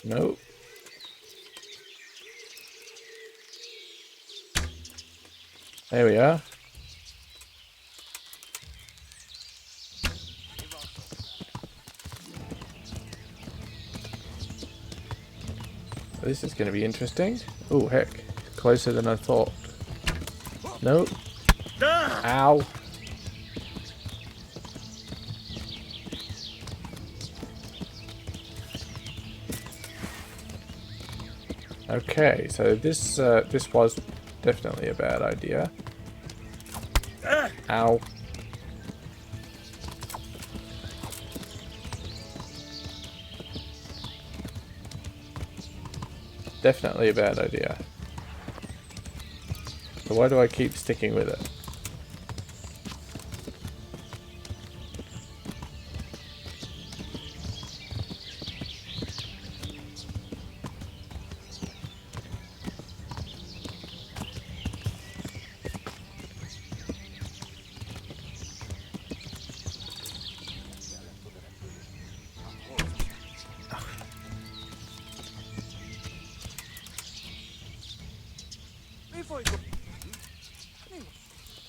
Nope. There we are. This is going to be interesting. Oh, heck. Closer than I thought. Nope. Ow. Okay, so this was definitely a bad idea. Ow. Definitely a bad idea. So why do I keep sticking with it?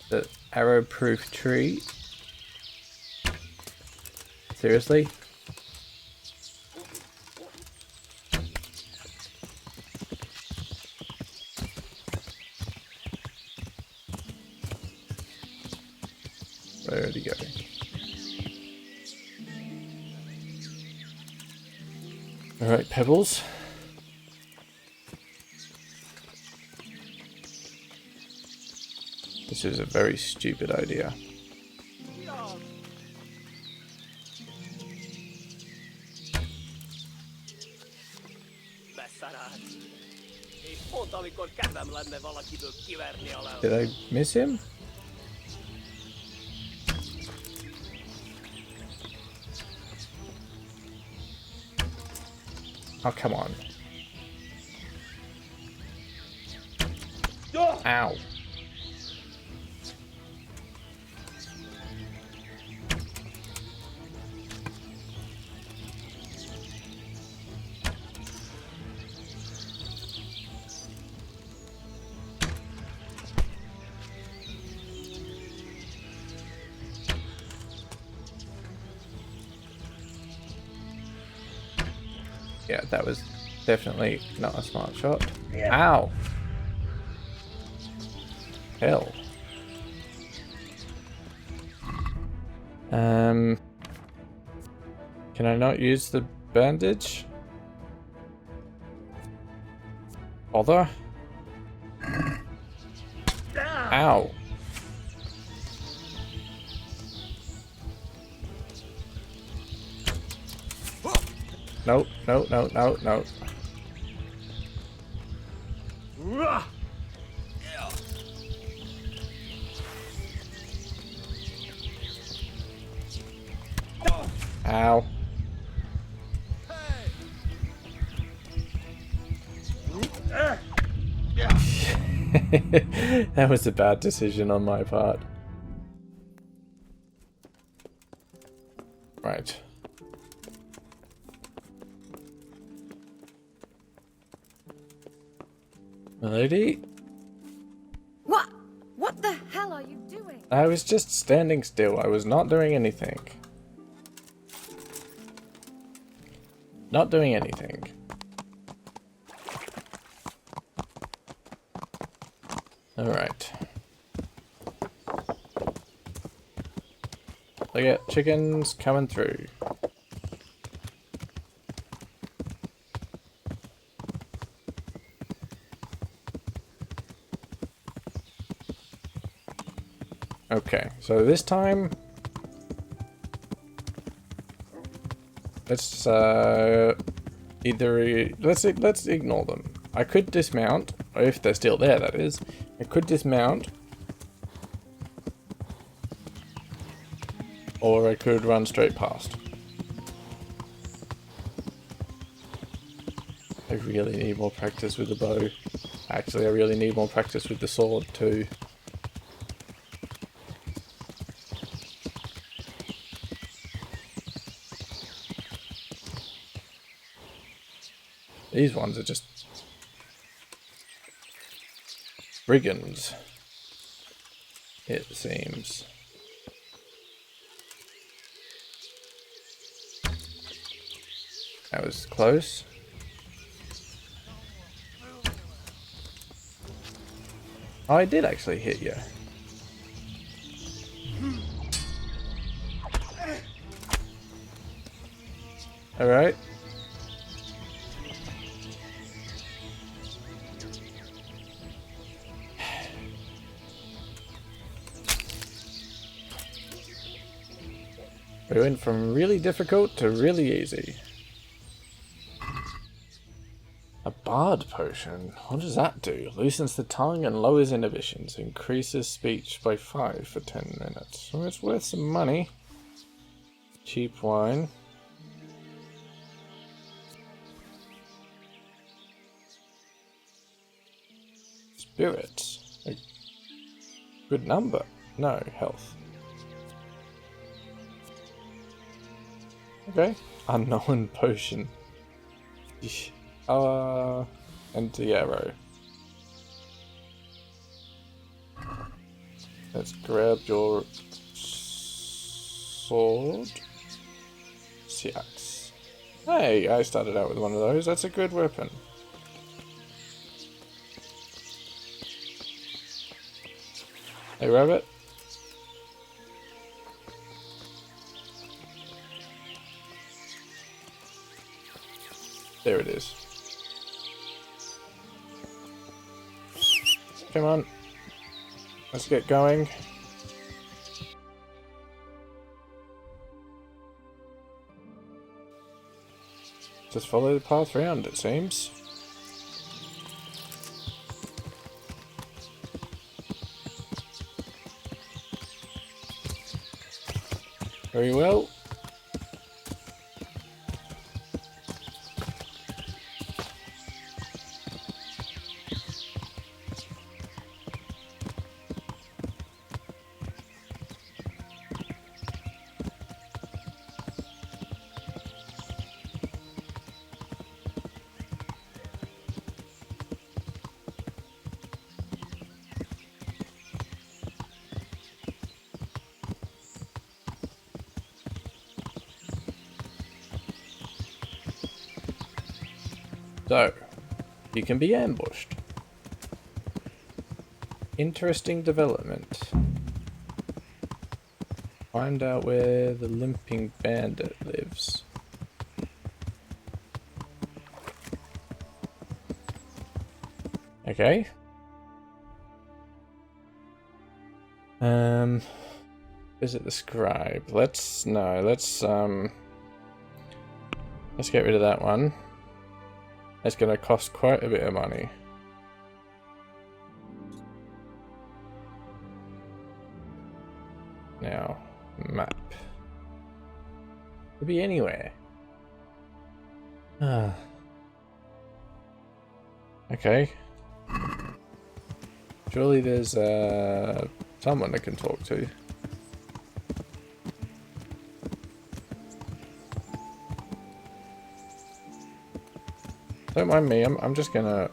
The arrow-proof tree? Seriously? Where did he go? Alright, pebbles. This is a very stupid idea. Did I miss him? Oh, come on. Ow. Yeah, that was definitely not a smart shot. Ow! Hell. Can I not use the bandage? Bother? Ow. No, no, no, no, no. Ow. That was a bad decision on my part. Right. Milady? What the hell are you doing? I was just standing still. I was not doing anything. Not doing anything. Alright. Look at chickens coming through. Okay, so this time let's let's ignore them. I could dismount, if they're still there, that is. I could dismount, or I could run straight past. I really need more practice with the bow. Actually, I really need more practice with the sword too. These ones are just brigands, it seems. That was close. Oh, I did actually hit you. Alright. We went from really difficult to really easy. A bard potion? What does that do? Loosens the tongue and lowers inhibitions. Increases speech by 5 for 10 minutes. Well, it's worth some money. Cheap wine. Spirits. A good number. No, health. Okay. Unknown potion. Anti-arrow. Let's grab your sword. Axe. Hey, I started out with one of those. That's a good weapon. Hey, rabbit. There it is. Come on. Let's get going. Just follow the path round, it seems. Very well. So, you can be ambushed. Interesting development. Find out where the limping bandit lives. Okay. Visit the scribe. Let's get rid of that one. It's going to cost quite a bit of money. Now, map. Could be anywhere. Okay. Surely there's someone I can talk to. Don't mind me, I'm just gonna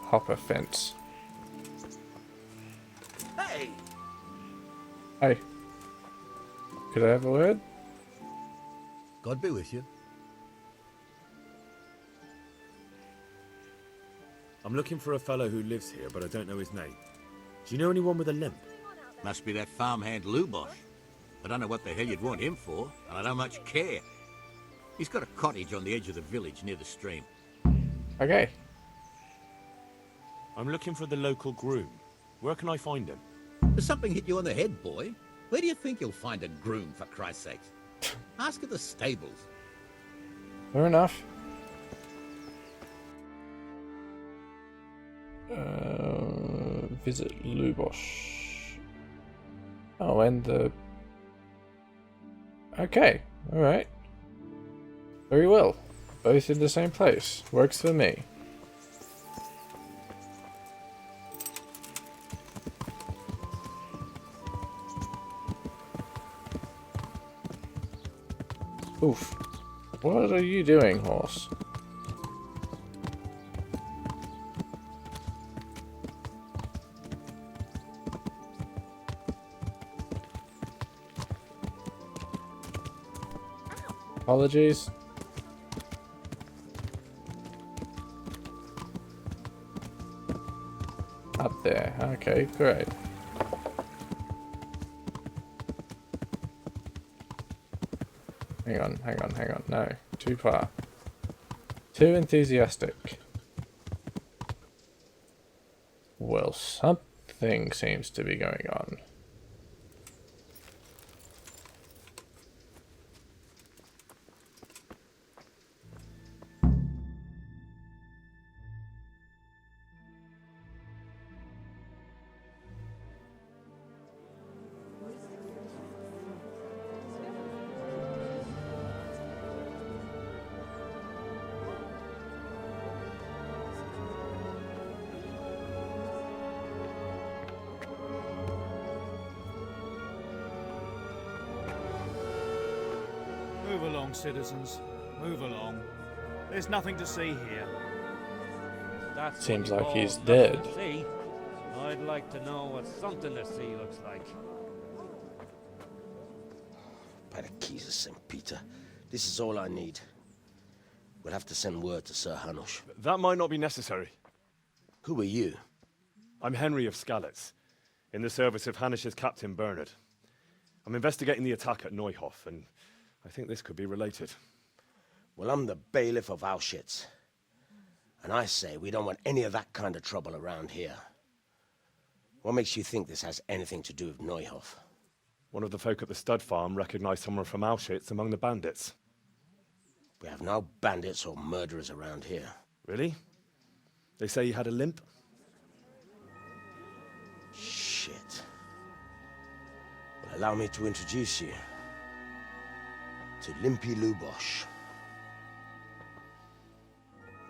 hop a fence. Hey! Hey. Could I have a word? God be with you. I'm looking for a fellow who lives here, but I don't know his name. Do you know anyone with a limp? Must be that farmhand Lubosh. I don't know what the hell you'd want him for, and I don't much care. He's got a cottage on the edge of the village near the stream. Okay. I'm looking for the local groom. Where can I find him? Has something hit you on the head, boy? Where do you think you'll find a groom, for Christ's sake? Ask at the stables. Fair enough. Visit Lubosh. Oh, and the... Okay, alright. Very well. Both in the same place. Works for me. Oof. What are you doing, horse? Apologies. Up there. Okay, great. Hang on. No, too far. Too enthusiastic. Well, something seems to be going on. Move along, citizens. Move along. There's nothing to see here. That's Seems what you like call he's nothing dead. to see. I'd like to know what something to see looks like. By the keys of St. Peter, this is all I need. We'll have to send word to Sir Hanush. That might not be necessary. Who are you? I'm Henry of Skalitz, in the service of Hanush's Captain Bernard. I'm investigating the attack at Neuhof, and I think this could be related. Well, I'm the bailiff of Auschwitz. And I say we don't want any of that kind of trouble around here. What makes you think this has anything to do with Neuhof? One of the folk at the stud farm recognized someone from Auschwitz among the bandits. We have no bandits or murderers around here. Really? They say he had a limp? Shit. Well, allow me to introduce you to Limpy Lubosh.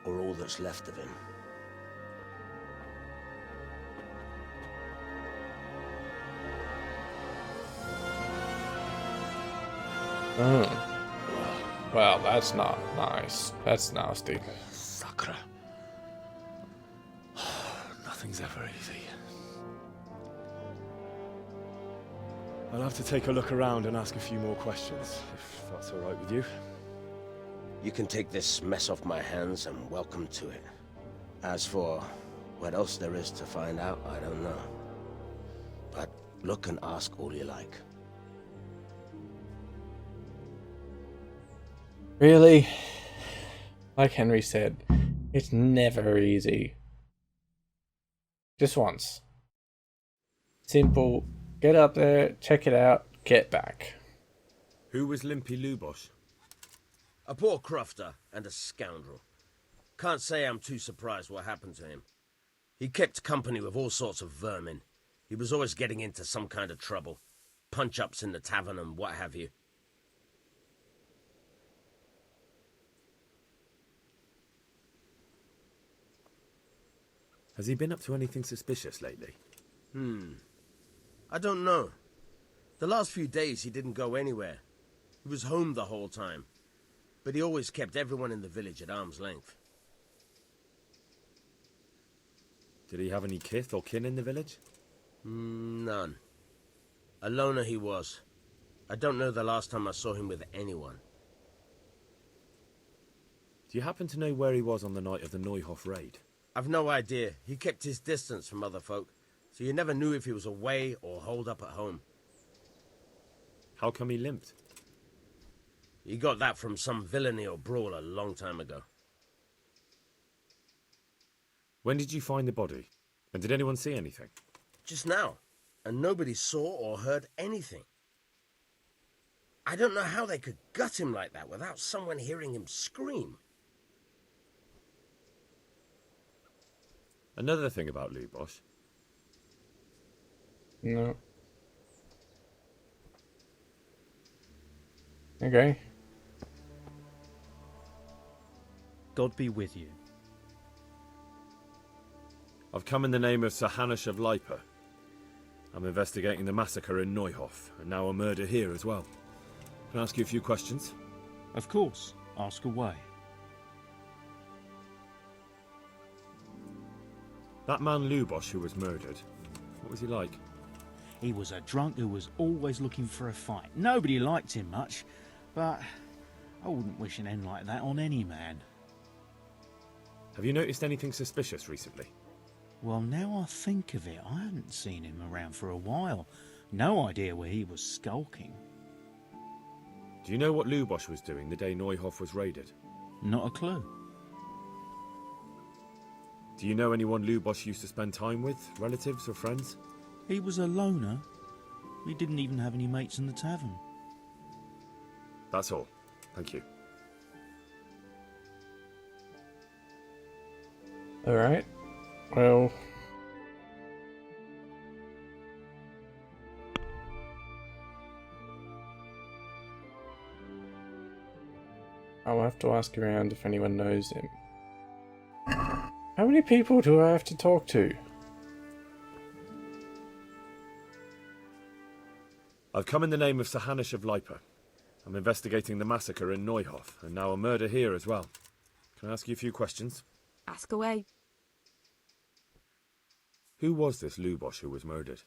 Or all that's left of him. Well, that's not nice. That's nasty. Sakra. Nothing's ever easy. I'll have to take a look around and ask a few more questions, if that's all right with you. You can take this mess off my hands and welcome to it. As for what else there is to find out, I don't know. But look and ask all you like. Really? Like Henry said, it's never easy. Just once. Simple. Get up there, check it out, get back. Who was Limpy Lubosh? A poor crofter and a scoundrel. Can't say I'm too surprised what happened to him. He kept company with all sorts of vermin. He was always getting into some kind of trouble. Punch-ups in the tavern and what have you. Has he been up to anything suspicious lately? I don't know. The last few days he didn't go anywhere. He was home the whole time. But he always kept everyone in the village at arm's length. Did he have any kith or kin in the village? None. A loner he was. I don't know the last time I saw him with anyone. Do you happen to know where he was on the night of the Neuhof raid? I've no idea. He kept his distance from other folk, so you never knew if he was away or holed up at home. How come he limped? He got that from some villainy or brawl a long time ago. When did you find the body? And did anyone see anything? Just now, and nobody saw or heard anything. I don't know how they could gut him like that without someone hearing him scream. Another thing about Lubosh. No. Okay. God be with you. I've come in the name of Sir Hanush of Lipa. I'm investigating the massacre in Neuhof, and now a murder here as well. Can I ask you a few questions? Of course, ask away. That man Lubosh who was murdered, what was he like? He was a drunk who was always looking for a fight. Nobody liked him much, but I wouldn't wish an end like that on any man. Have you noticed anything suspicious recently? Well, now I think of it, I hadn't seen him around for a while. No idea where he was skulking. Do you know what Lubosch was doing the day Neuhof was raided? Not a clue. Do you know anyone Lubosch used to spend time with? Relatives or friends? He was a loner. He didn't even have any mates in the tavern. That's all. Thank you. Alright. Well... I'll have to ask around if anyone knows him. How many people do I have to talk to? I've come in the name of Sir Hanish of Lipa. I'm investigating the massacre in Neuhof, and now a murder here as well. Can I ask you a few questions? Ask away. Who was this Lubosch who was murdered?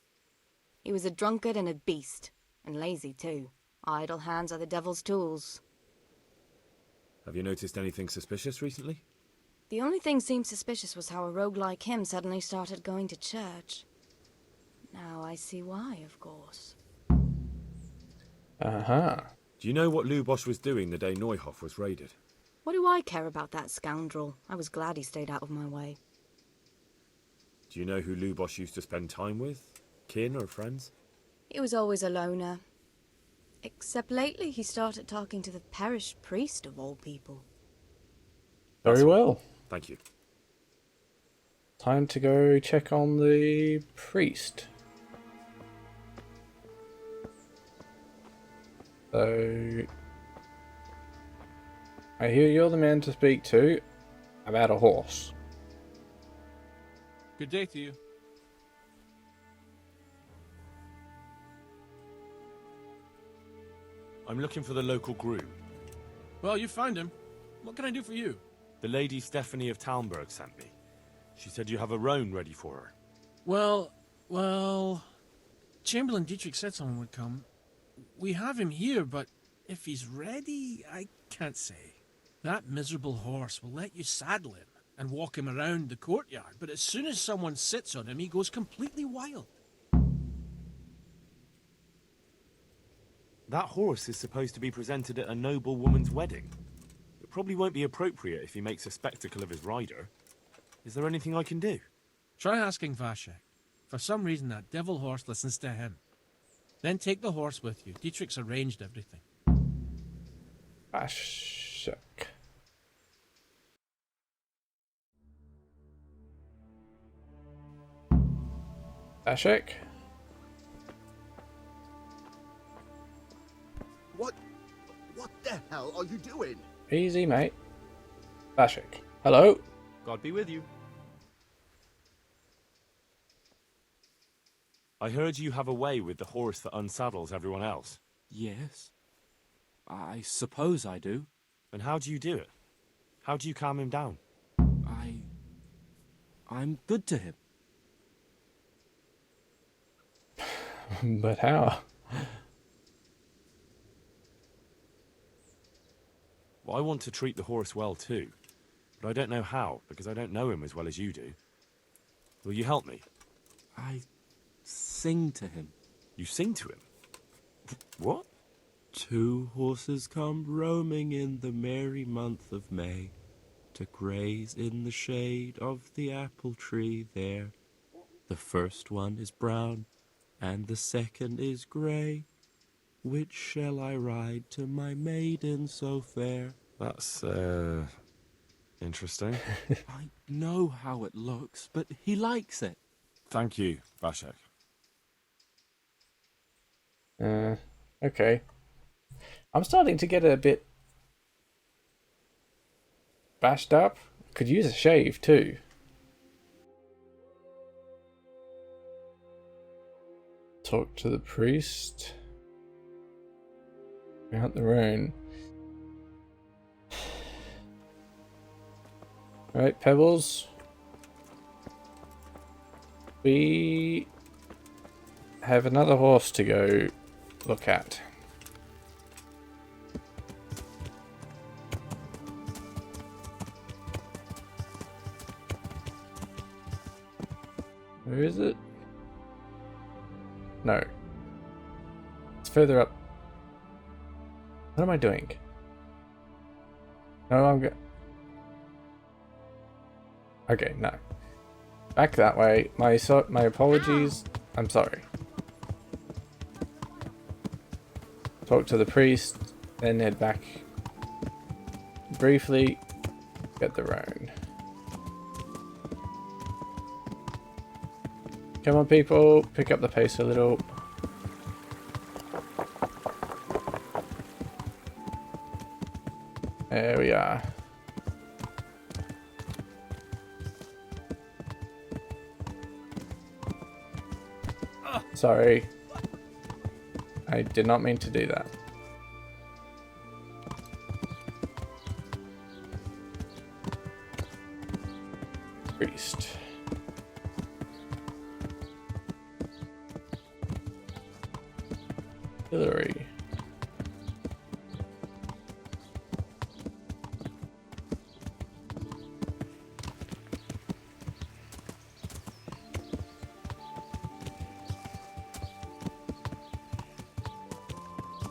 He was a drunkard and a beast, and lazy too. Idle hands are the devil's tools. Have you noticed anything suspicious recently? The only thing seemed suspicious was how a rogue like him suddenly started going to church. Now I see why, of course. Uh-huh. Do you know what Lubosch was doing the day Neuhof was raided? What do I care about that scoundrel? I was glad he stayed out of my way. Do you know who Lubosch used to spend time with? Kin or friends? He was always a loner. Except lately he started talking to the parish priest of all people. Very well. Thank you. Time to go check on the priest. So... I hear you're the man to speak to about a horse. Good day to you. I'm looking for the local groom. Well, you found him. What can I do for you? The lady Stephanie of Talmberg sent me. She said you have a roan ready for her. Well... Chamberlain Dietrich said someone would come. We have him here, but if he's ready, I can't say. That miserable horse will let you saddle him and walk him around the courtyard, but as soon as someone sits on him, he goes completely wild. That horse is supposed to be presented at a noble woman's wedding. It probably won't be appropriate if he makes a spectacle of his rider. Is there anything I can do? Try asking Vashek. For some reason, that devil horse listens to him. Then take the horse with you. Dietrich's arranged everything. Vashek. Vashek? What the hell are you doing? Easy, mate. Vashek. Hello? God be with you. I heard you have a way with the horse that unsaddles everyone else. Yes. I suppose I do. And how do you do it? How do you calm him down? I'm good to him. But how? Well, I want to treat the horse well too, but I don't know how, because I don't know him as well as you do. Will you help me? I sing to him. You sing to him? What? Two horses come roaming in the merry month of May, to graze in the shade of the apple tree there. The first one is brown, and the second is grey. Which shall I ride to my maiden so fair? That's, interesting. I know how it looks, but he likes it. Thank you, Vashek. Okay. I'm starting to get a bit bashed up. Could use a shave too. Talk to the priest. Out the roan. Right, Pebbles. We have another horse to go look at. Where is it? No. It's further up. What am I doing? No, I'm good. Okay, no. Back that way. My apologies. I'm sorry. Talk to the priest, then head back briefly. Get the roan. Come on, people. Pick up the pace a little. There we are. Sorry. I did not mean to do that. Priest. Hillary.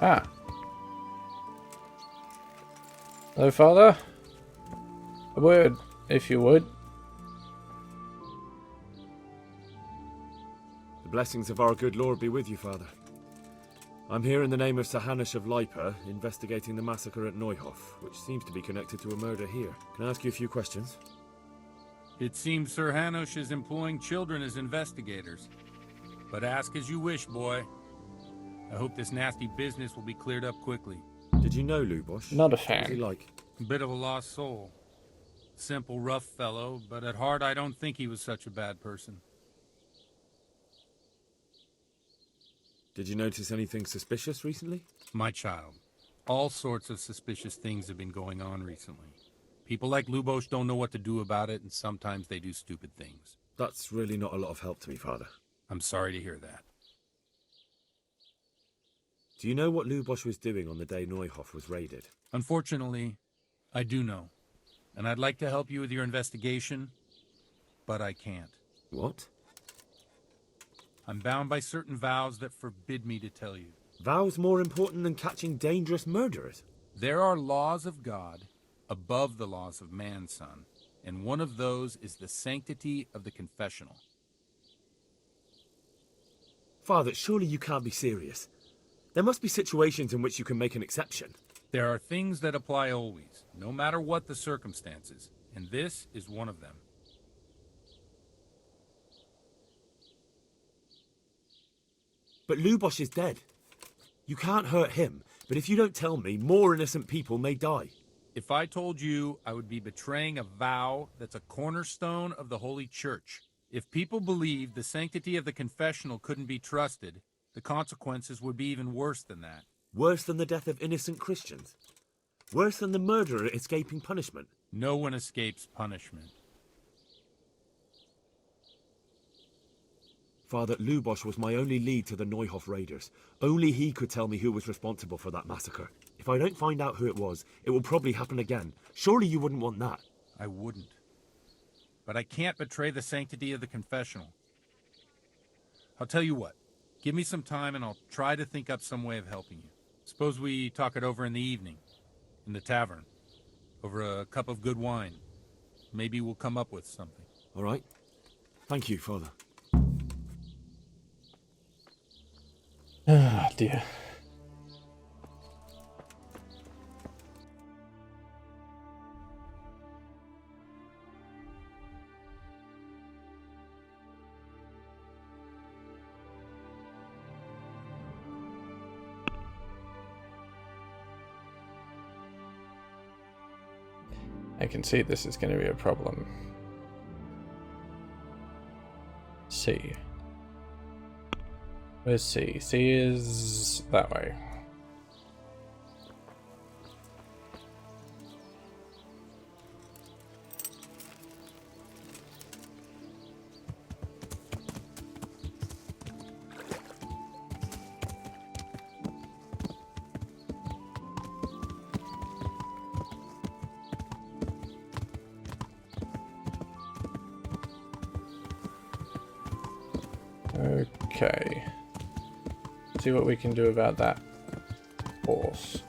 Ah. Hello, Father. A word, if you would. The blessings of our good Lord be with you, Father. I'm here in the name of Sir Hanush of Lipa, investigating the massacre at Neuhof, which seems to be connected to a murder here. Can I ask you a few questions? It seems Sir Hanush is employing children as investigators. But ask as you wish, boy. I hope this nasty business will be cleared up quickly. Did you know Lubosh? Not a What was fan. he like? A bit of a lost soul. Simple, rough fellow, but at heart I don't think he was such a bad person. Did you notice anything suspicious recently? My child, all sorts of suspicious things have been going on recently. People like Lubosh don't know what to do about it, and sometimes they do stupid things. That's really not a lot of help to me, Father. I'm sorry to hear that. Do you know what Lubosh was doing on the day Neuhof was raided? Unfortunately, I do know. And I'd like to help you with your investigation, but I can't. What? I'm bound by certain vows that forbid me to tell you. Vows more important than catching dangerous murderers? There are laws of God above the laws of man, son. And one of those is the sanctity of the confessional. Father, surely you can't be serious. There must be situations in which you can make an exception. There are things that apply always, no matter what the circumstances, and this is one of them. But Lubosh is dead. You can't hurt him, but if you don't tell me, more innocent people may die. If I told you, I would be betraying a vow that's a cornerstone of the Holy Church. If people believed the sanctity of the confessional couldn't be trusted, the consequences would be even worse than that. Worse than the death of innocent Christians? Worse than the murderer escaping punishment? No one escapes punishment. Father, Lubosh was my only lead to the Neuhof raiders. Only he could tell me who was responsible for that massacre. If I don't find out who it was, it will probably happen again. Surely you wouldn't want that. I wouldn't. But I can't betray the sanctity of the confessional. I'll tell you what. Give me some time and I'll try to think up some way of helping you. Suppose we talk it over in the evening, in the tavern, over a cup of good wine. Maybe we'll come up with something. All right. Thank you, Father. Ah, dear. I can see this is going to be a problem. C. Where's C? C is that way. Okay. See what we can do about that horse.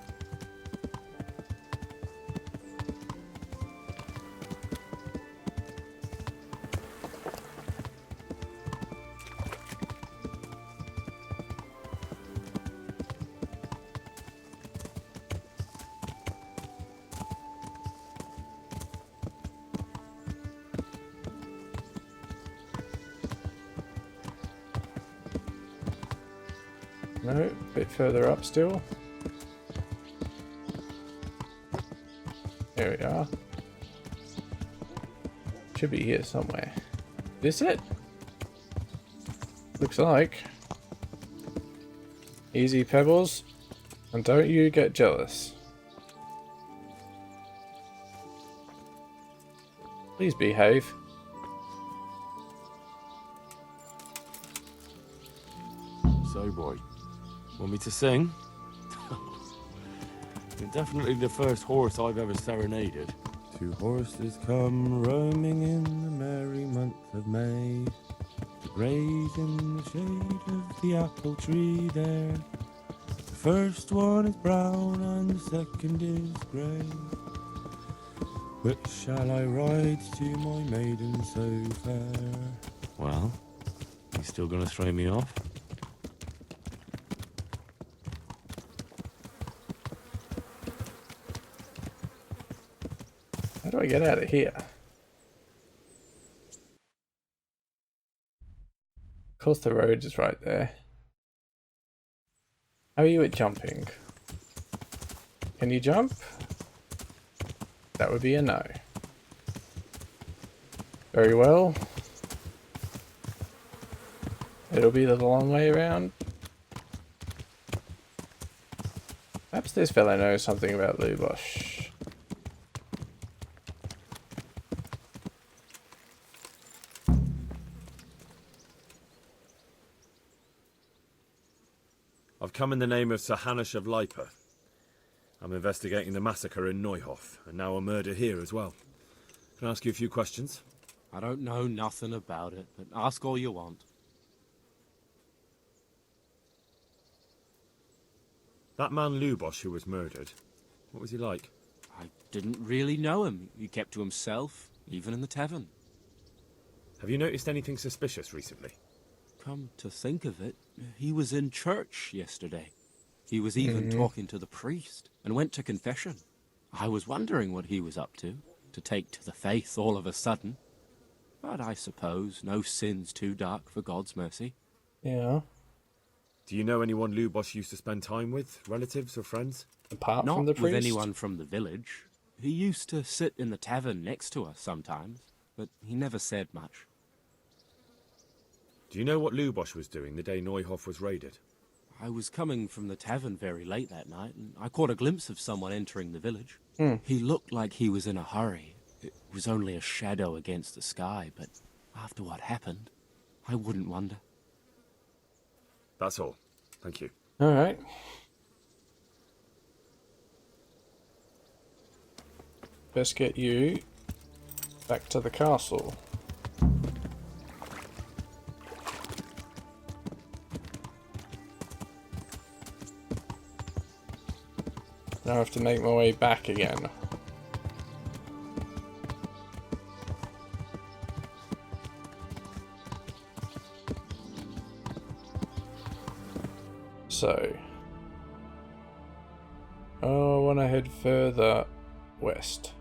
No, a bit further up still. There we are. Should be here somewhere. This it? Looks like. Easy pebbles, and don't you get jealous. Please behave. So, boy, want me to sing? You're definitely the first horse I've ever serenaded. Two horses come roaming in the merry month of May, to graze in the shade of the apple tree there. The first one is brown and the second is grey. Which shall I ride to, my maiden so fair? Well, you still gonna throw me off? How do I get out of here? Of course the road is right there. How are you at jumping? Can you jump? That would be a no. Very well. It'll be the long way around. Perhaps this fellow knows something about Lubosh. I've come in the name of Sir Hanush of Lipa. I'm investigating the massacre in Neuhof, and now a murder here as well. Can I ask you a few questions? I don't know nothing about it, but ask all you want. That man Lubosh who was murdered, what was he like? I didn't really know him. He kept to himself, even in the tavern. Have you noticed anything suspicious recently? Come to think of it, he was in church yesterday. He was even talking to the priest, and went to confession. I was wondering what he was up to take to the faith all of a sudden. But I suppose no sin's too dark for God's mercy. Yeah. Do you know anyone Lubosh used to spend time with? Relatives or friends? Apart Not from the priest? with anyone from the village. He used to sit in the tavern next to us sometimes, but he never said much. Do you know what Lubosh was doing the day Neuhof was raided? I was coming from the tavern very late that night, and I caught a glimpse of someone entering the village. He looked like he was in a hurry. It was only a shadow against the sky, but after what happened, I wouldn't wonder. That's all. Thank you. Alright. Best get you back to the castle. Now I have to make my way back again. So, I want to head further west.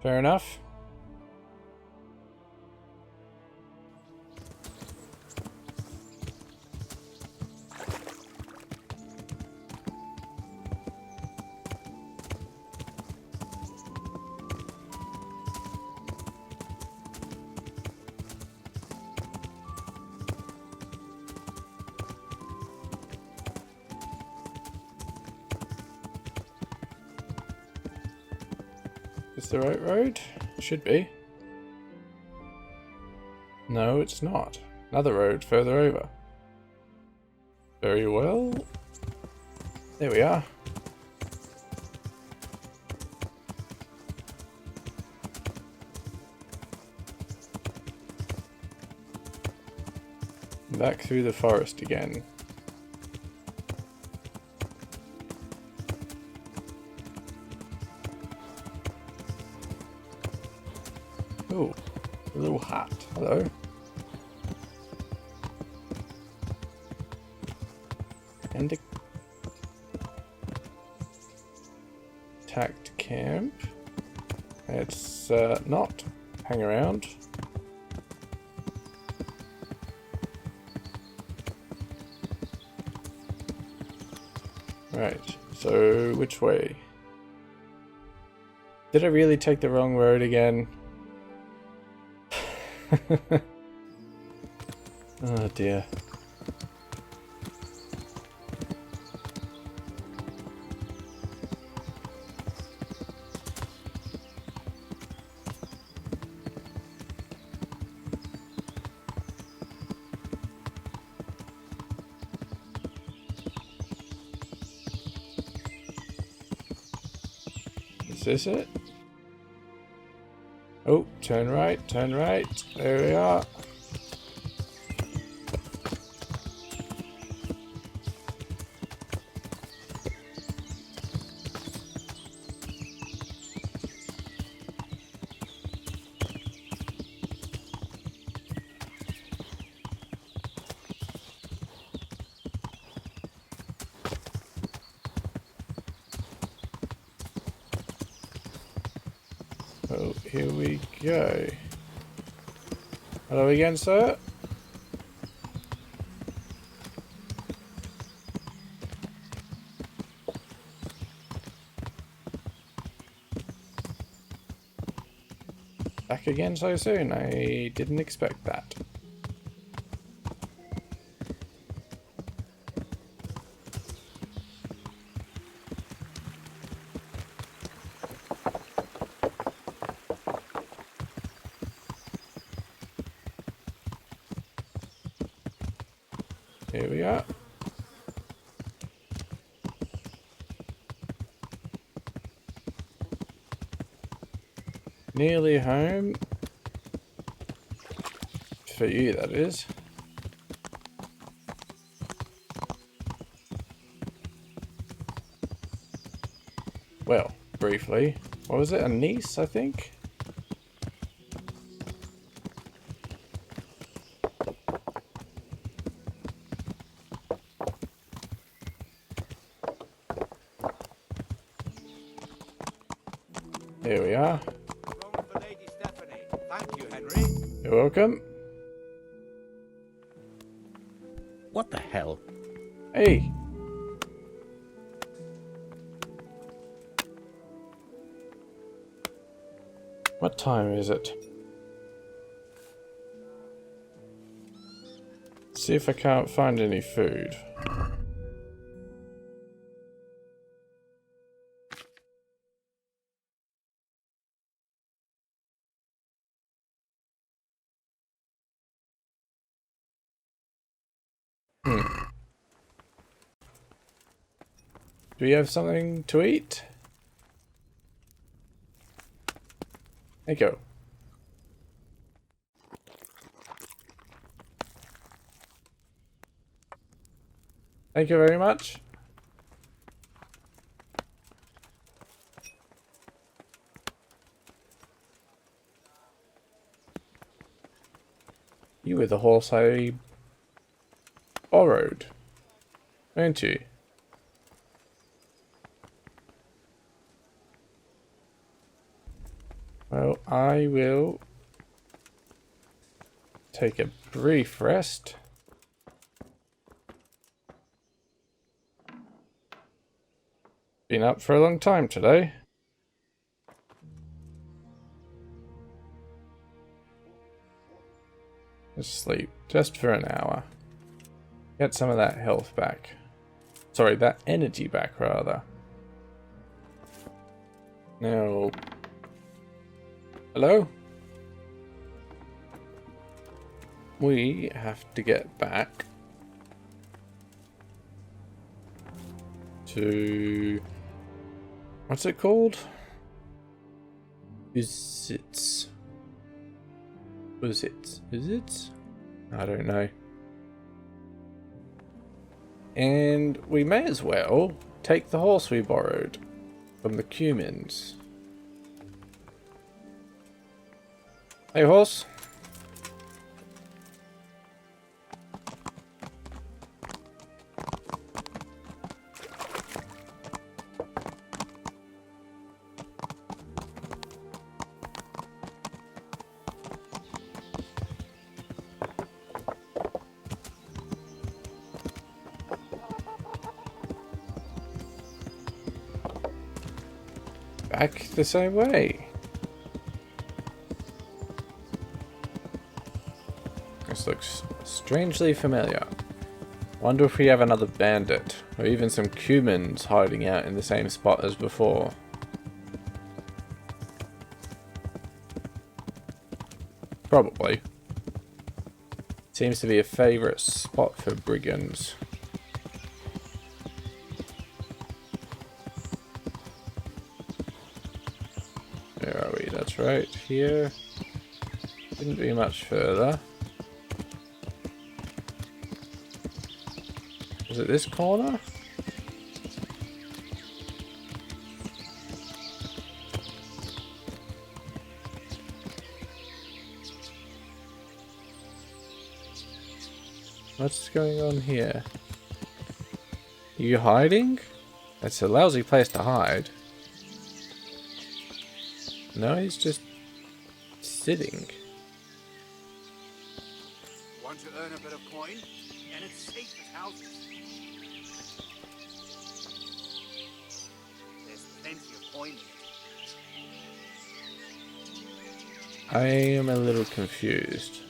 Fair enough. Is the right road? Should be. No, it's not. Another road further over. Very well. There we are. Back through the forest again. Oh, a little hat. Hello. And a tacked camp. Let's not hang around. Right, so which way? Did I really take the wrong road again? Oh dear. Is this it? Oh, turn right, turn right. There we are. Oh, here we go. Hello again, sir. Back again so soon. I didn't expect that. Here we are. Nearly home. For you, that is. Well, briefly. What was it? A niece, I think? Here we are. Thank you, Henry. You're welcome. What the hell? Hey. What time is it? See if I can't find any food. Do we have something to eat? There you go. Thank you very much. You were the horse I borrowed, weren't you? Well, I will take a brief rest. Been up for a long time today. Just sleep, just for an hour. Get some of that health back. Sorry, that energy back, rather. Now... Hello? We have to get back to... What's it called? Is it? I don't know. And we may as well take the horse we borrowed from the Cumans. Hey, horse. Back the same way. This looks strangely familiar. Wonder if we have another bandit, or even some Cumans hiding out in the same spot as before. Probably. Seems to be a favourite spot for brigands. Where are we? That's right here. Didn't be much further. Is it this corner? What's going on here? Are you hiding? It's a lousy place to hide. No, he's just sitting. Want to earn a bit of coin? And it's safe as houses. There's plenty of coin in it. I am a little confused.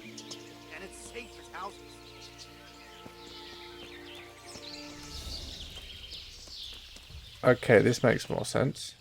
And it's safe as houses. Okay, this makes more sense.